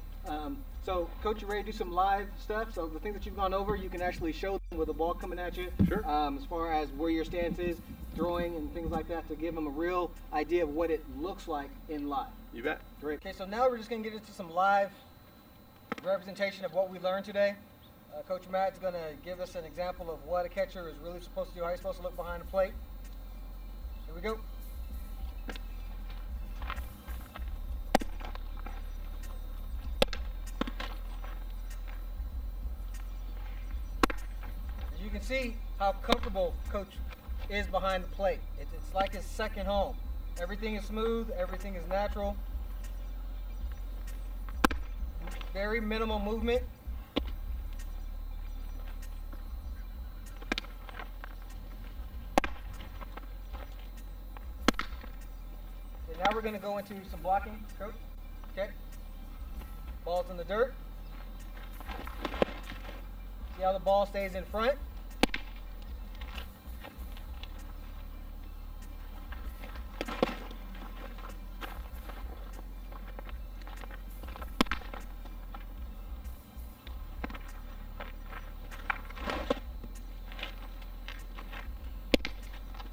So, Coach, you ready to do some live stuff? So the things that you've gone over, you can actually show them with a ball coming at you. Sure. As far as where your stance is, throwing and things like that, to give them a real idea of what it looks like in live. You bet. Great. Okay, so now we're just going to get into some live representation of what we learned today. Coach Matt's going to give us an example of what a catcher is really supposed to do, how he's supposed to look behind the plate. Here we go. As you can see how comfortable Coach is behind the plate. It's like his second home. Everything is smooth, everything is natural. Very minimal movement. Okay, now we're going to go into some blocking, Coach. Okay. Ball's in the dirt. See how the ball stays in front?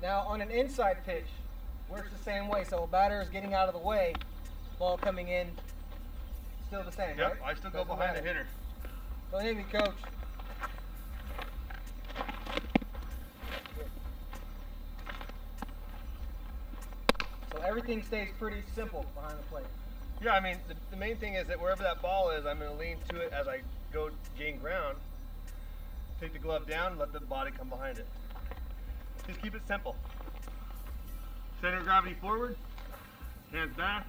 Now on an inside pitch, works the same way. So a batter is getting out of the way, ball coming in, still the same, Yep, right? I still go behind the hitter. Don't hit me, Coach. So everything stays pretty simple behind the plate. Yeah, I mean, the main thing is that wherever that ball is, I'm going to lean to it as I go gain ground. Take the glove down, let the body come behind it. Just keep it simple. Center of gravity forward, hands back.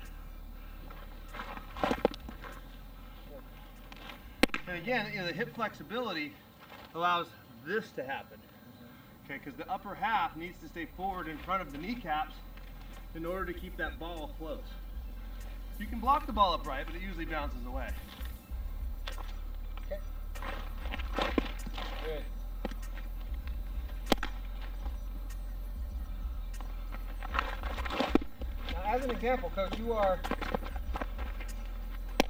And again, the hip flexibility allows this to happen. Okay, because the upper half needs to stay forward in front of the kneecaps in order to keep that ball close. You can block the ball upright, but it usually bounces away. Okay. Good. Now, as an example, Coach,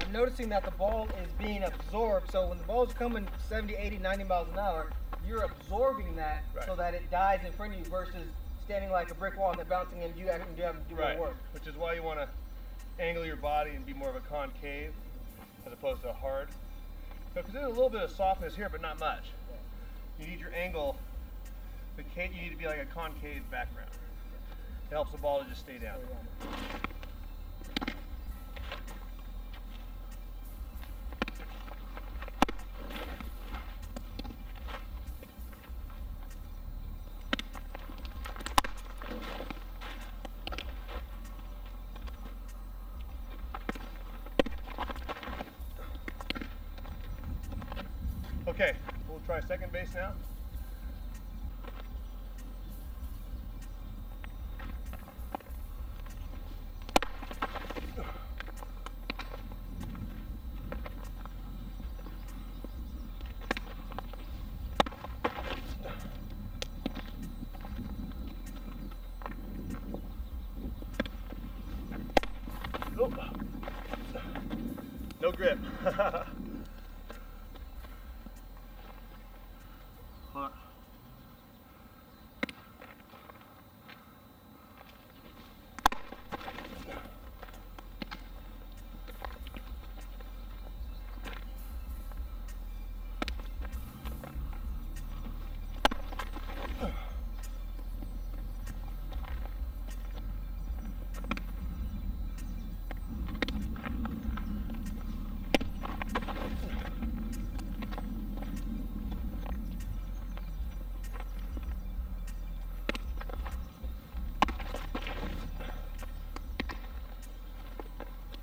I'm noticing that the ball is being absorbed. So when the ball's coming 70, 80, 90 miles an hour, you're absorbing that so that it dies in front of you versus standing like a brick wall and then bouncing in. You have to do more work. Which is why you want to angle your body and be more of a concave as opposed to a hard. Because there's a little bit of softness here, but not much. You need your angle. You need to be like a concave background. It helps the ball to just stay down. Okay, we'll try second base now. Oh. No grip. Hold on.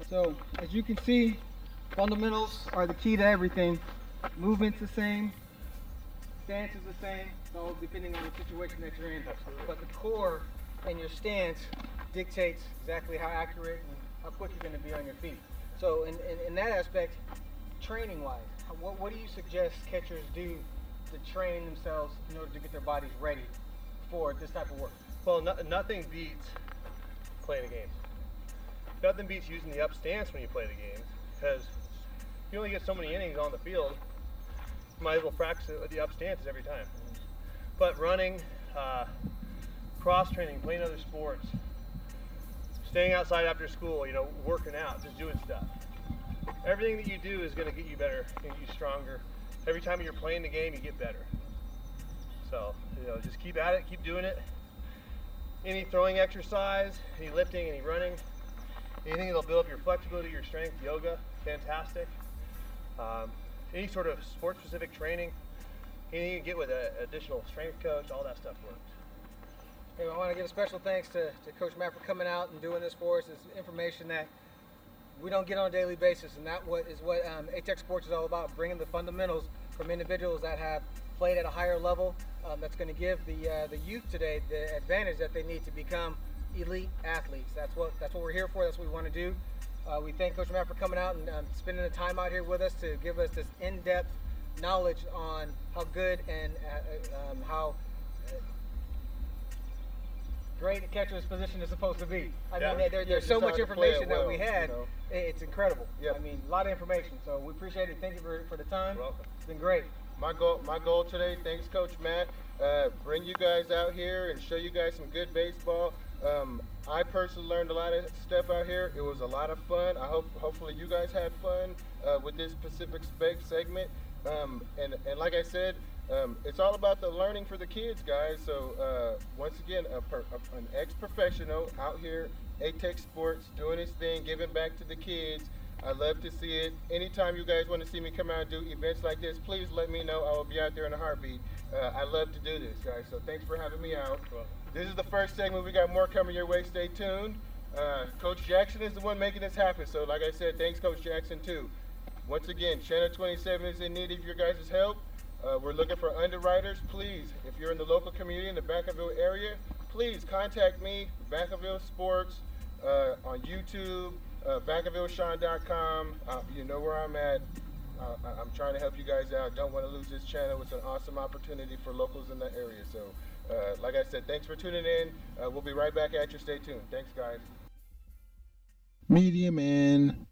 So as you can see, fundamentals are the key to everything. Movement's the same, stance is the same, so depending on the situation that you're in. Absolutely. But the core and your stance dictates exactly how accurate and how quick you're going to be on your feet. So in that aspect, training-wise, what do you suggest catchers do to train themselves in order to get their bodies ready for this type of work? Well, nothing beats playing the games. Nothing beats using the up stance when you play the games, because you only get so many innings on the field. You might as well practice it with the up stances every time. But running, cross-training, playing other sports, staying outside after school, working out, just doing stuff. Everything that you do is going to get you better, get you stronger. Every time you're playing the game, you get better. So, just keep at it, keep doing it. Any throwing exercise, any lifting, any running, anything that'll build up your flexibility, your strength, yoga, fantastic. Any sort of sport-specific training, anything you can get with an additional strength coach, all that stuff works. Hey, I want to give a special thanks to Coach Matt for coming out and doing this for us. It's information that we don't get on a daily basis, and that is what A-Tech Sports is all about, bringing the fundamentals from individuals that have played at a higher level. That's going to give the youth today the advantage that they need to become elite athletes. That's what we're here for. That's what we want to do. We thank Coach Matt for coming out and spending the time out here with us to give us this in-depth knowledge on how good and how great a catcher's position is supposed to be. I mean, there's so much information that we had. It's incredible. Yep. I mean, a lot of information. So we appreciate it. Thank you for the time. You're welcome. It's been great. My goal today, thanks Coach Matt, bring you guys out here and show you guys some good baseball. I personally learned a lot of stuff out here. It was a lot of fun. Hopefully you guys had fun with this specific segment. And like I said, it's all about the learning for the kids, guys. So once again, an ex-professional out here, A-Tech Sports, doing his thing, giving back to the kids. I love to see it. Anytime you guys want to see me come out and do events like this, please let me know. I will be out there in a heartbeat. I love to do this, guys. So thanks for having me out. This is the first segment. We got more coming your way. Stay tuned. Coach Jackson is the one making this happen. So like I said, thanks Coach Jackson too. Once again, Channel 27 is in need of your guys' help. We're looking for underwriters. Please, if you're in the local community in the Vacaville area, please contact me, Vacaville Sports, on YouTube, VacavilleSean.com. You know where I'm at. I'm trying to help you guys out. Don't want to lose this channel. It's an awesome opportunity for locals in the area. So, like I said, thanks for tuning in. We'll be right back at you. Stay tuned. Thanks, guys. Media Man.